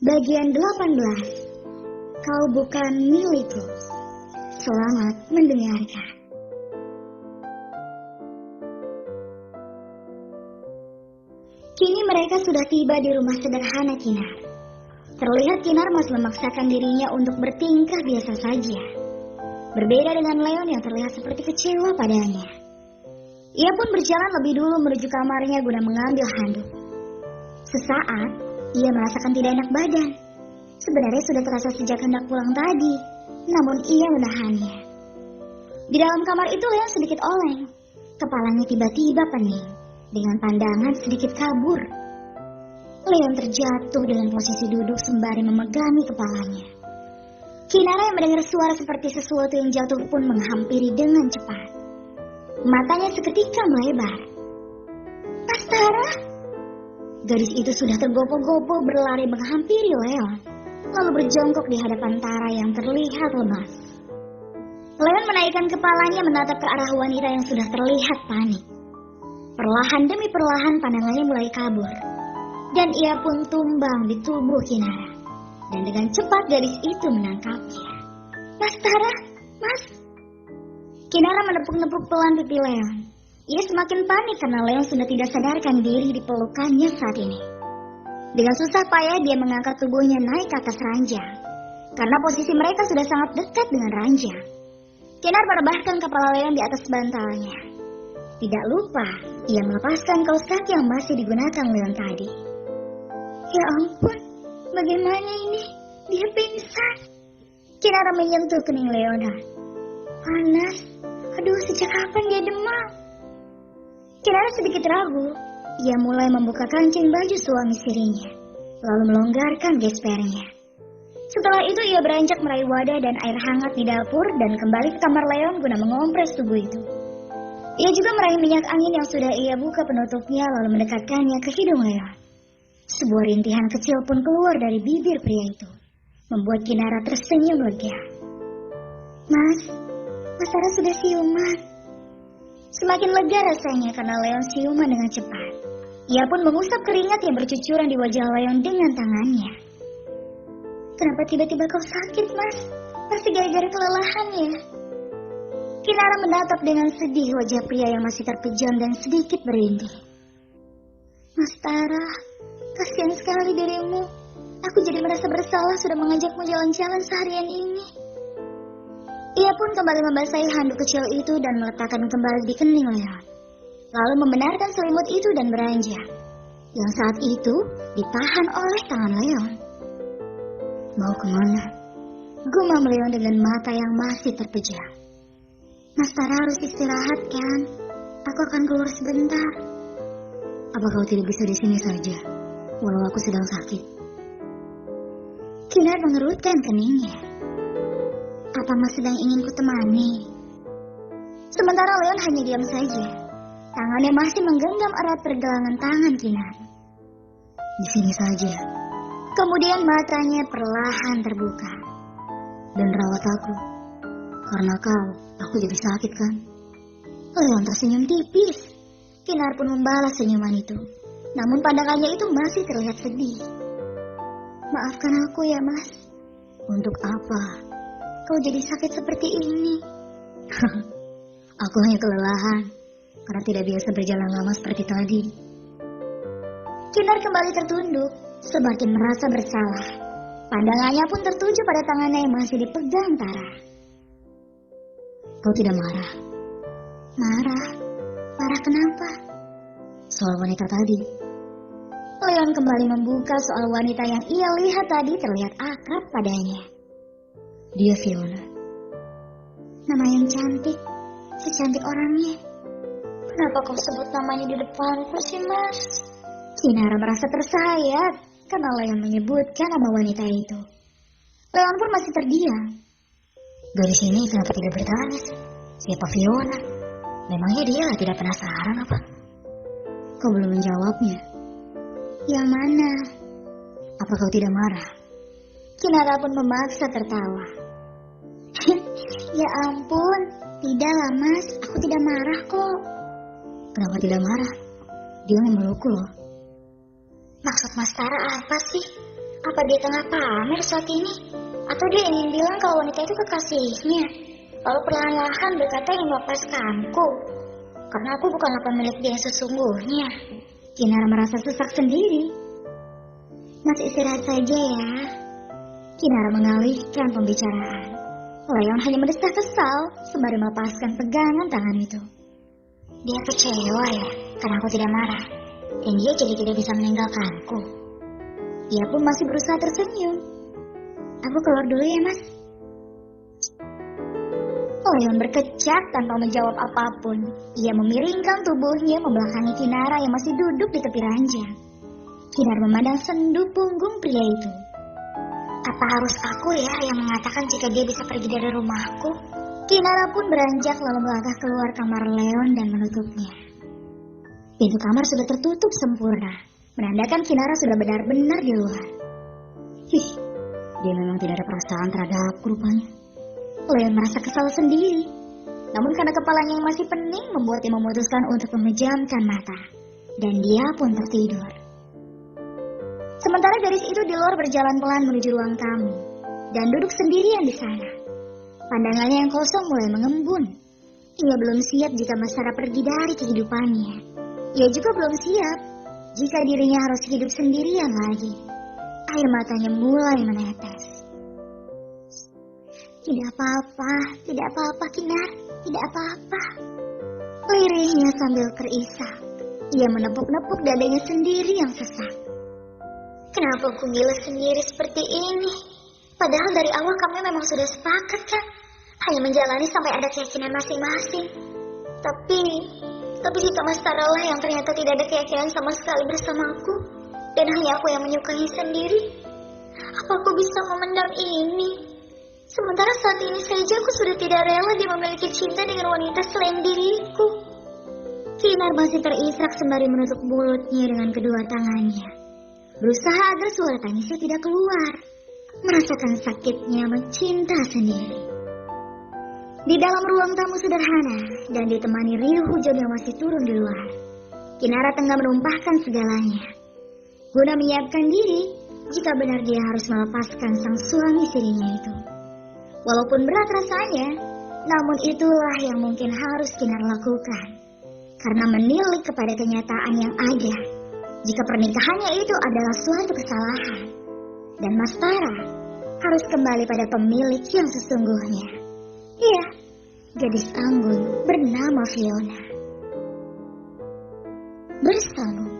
Bagian 18. Kau bukan milikku. Selamat mendengarkan. Kini mereka sudah tiba di rumah sederhana Kinar. Terlihat Kinar masih memaksakan dirinya untuk bertingkah biasa saja. Berbeda dengan Leon yang terlihat seperti kecewa padanya. Ia pun berjalan lebih dulu menuju kamarnya guna mengambil handuk. Sesaat, ia merasakan tidak enak badan. Sebenarnya sudah terasa sejak hendak pulang tadi, namun ia menahannya. Di dalam kamar itu Leon sedikit oleng. Kepalanya tiba-tiba pening, dengan pandangan sedikit kabur. Leon terjatuh dengan posisi duduk sembari memegangi kepalanya. Kinara yang mendengar suara seperti sesuatu yang jatuh pun menghampiri dengan cepat. Matanya seketika melebar. Astara! Gadis itu sudah tergopoh-gopoh berlari menghampiri Leon, lalu berjongkok di hadapan Tara yang terlihat lemas. Leon menaikkan kepalanya menatap ke arah wanita yang sudah terlihat panik. Perlahan demi perlahan pandangannya mulai kabur, dan ia pun tumbang di tubuh Kinara. Dan dengan cepat gadis itu menangkapnya. Mas Tara, Mas! Kinara menepuk-nepuk pelan pipi Leon. Ia semakin panik karena Leon sudah tidak sadarkan diri di pelukannya saat ini. Dengan susah payah dia mengangkat tubuhnya naik ke atas ranjang, karena posisi mereka sudah sangat dekat dengan ranjang. Kinar merebahkan kepala Leon di atas bantalnya. Tidak lupa, ia melepaskan kaos kaki yang masih digunakan Leon tadi. Ya ampun, bagaimana ini? Dia pingsan. Kinara menyentuh kening Leona. Panas. Aduh, sejak kapan dia demam? Kinara sedikit ragu. Ia mulai membuka kancing baju suami sirinya, lalu melonggarkan gespernya. Setelah itu ia beranjak meraih wadah dan air hangat di dapur dan kembali ke kamar Leon guna mengompres tubuh itu. Ia juga meraih minyak angin yang sudah ia buka penutupnya lalu mendekatkannya ke hidung Leon. Sebuah rintihan kecil pun keluar dari bibir pria itu, membuat Kinara tersenyum lega. Mas Tara sudah siuman. Semakin lega rasanya karena Leon siuman dengan cepat. Ia pun mengusap keringat yang bercucuran di wajah Leon dengan tangannya. Kenapa tiba-tiba kau sakit, Mas? Pasti gara-gara kelelahan ya? Kinara menatap dengan sedih wajah pria yang masih terpejam dan sedikit berindih. Mas Tara, kasihan sekali dirimu. Aku jadi merasa bersalah sudah mengajakmu jalan-jalan seharian ini. Ia pun kembali membasahi handuk kecil itu dan meletakkan kembali di kening Leon. Lalu membenarkan selimut itu dan beranjak. Yang saat itu ditahan oleh tangan Leon. Mau kemana? Gumam Leon dengan mata yang masih terpejam. Mas Tara harus istirahat kan? Aku akan keluar sebentar. Apa kau tidak bisa di sini saja, walau aku sedang sakit? Kinar mengerutkan keningnya. Apa Mas sedang ingin kutemani? Sementara Leon hanya diam saja. Tangannya masih menggenggam erat pergelangan tangan Kinar. Di sini saja. Kemudian matanya perlahan terbuka. Dan rawat aku. Karena kau, aku jadi sakit kan? Leon tersenyum tipis. Kinar pun membalas senyuman itu. Namun pandangannya itu masih terlihat sedih. Maafkan aku ya Mas. Untuk apa? Kau jadi sakit seperti ini. Aku hanya kelelahan. Karena tidak biasa berjalan lama seperti tadi. Kinar kembali tertunduk. Semakin merasa bersalah. Pandangannya pun tertuju pada tangannya yang masih dipegang Tara. Kau tidak marah? Marah? Marah kenapa? Soal wanita tadi. Leon kembali membuka soal wanita yang ia lihat tadi terlihat akrab padanya. Dia Fiona. Nama yang cantik. Secantik orangnya. Kenapa kau sebut namanya di depanku sih Mas? Kinara merasa tersayat karena Leon menyebutkan nama wanita itu. Leon pun masih terdiam. Gadis ini kenapa tidak bertanya? Siapa Fiona? Memangnya dia tidak penasaran apa? Kau belum menjawabnya. Yang mana? Apa kau tidak marah? Kinara pun memaksa tertawa. Ya ampun, tidaklah Mas, aku tidak marah kok. Kenapa tidak marah? Dia memelukku loh. Maksud Mas Tara apa sih? Apa dia tengah pamer saat ini? Atau dia ingin bilang kalau wanita itu kekasihnya, lalu perlahan-lahan berkata ingin melepaskanku? Karena aku bukanlah pemilik dia yang sesungguhnya. Kinar merasa sesak sendiri. Mas istirahat saja ya. Kinar mengalihkan pembicaraan. Leon hanya mendesah kesal sembari melepaskan pegangan tangan itu. Dia kecewa ya, karena aku tidak marah. Dan dia jadi tidak bisa meninggalkanku. Dia pun masih berusaha tersenyum. Aku keluar dulu ya, Mas. Leon berkecak tanpa menjawab apapun. Ia memiringkan tubuhnya membelakangi Kinara yang masih duduk di tepi ranjang. Kinar memandang sendu punggung pria itu. Apa harus aku ya yang mengatakan jika dia bisa pergi dari rumahku? Kinara pun beranjak lalu melangkah keluar kamar Leon dan menutupnya. Pintu kamar sudah tertutup sempurna, menandakan Kinara sudah benar-benar di luar. Dia memang tidak ada perasaan terhadapku rupanya. Leon merasa kesal sendiri, namun karena kepalanya yang masih pening membuat dia memutuskan untuk memejamkan mata. Dan dia pun tertidur. Sementara gadis itu di luar berjalan pelan menuju ruang tamu dan duduk sendirian di sana. Pandangannya yang kosong mulai mengembun. Ia belum siap jika Mas Sarah pergi dari kehidupannya. Ia juga belum siap jika dirinya harus hidup sendirian lagi. Air matanya mulai menetes. Tidak apa-apa Kinar, tidak apa-apa. Lirihnya sambil terisak. Ia menepuk-nepuk dadanya sendiri yang sesak. Kenapa aku gila sendiri seperti ini? Padahal dari awal kami memang sudah sepakat kan? Hanya menjalani sampai ada keyakinan masing-masing. Tapi jika Mas Tara lah yang ternyata tidak ada keyakinan sama sekali bersamaku. Dan hanya aku yang menyukai sendiri. Apa aku bisa memendam ini? Sementara saat ini saja aku sudah tidak rela dia memiliki cinta dengan wanita selain diriku. Kinar masih terisak sembari menutup mulutnya dengan kedua tangannya. Berusaha agar suara tangisnya tidak keluar. Merasakan sakitnya mencinta sendiri. Di dalam ruang tamu sederhana dan ditemani riuh hujan yang masih turun di luar, Kinara tengah menumpahkan segalanya. Guna menyiapkan diri jika benar dia harus melepaskan sang suami sirinya itu. Walaupun berat rasanya, namun itulah yang mungkin harus Kinar lakukan. Karena menilik kepada kenyataan yang ada, jika pernikahannya itu adalah suatu kesalahan. Dan Mas Tara harus kembali pada pemilik yang sesungguhnya. Iya, gadis anggun bernama Fiona. Bersama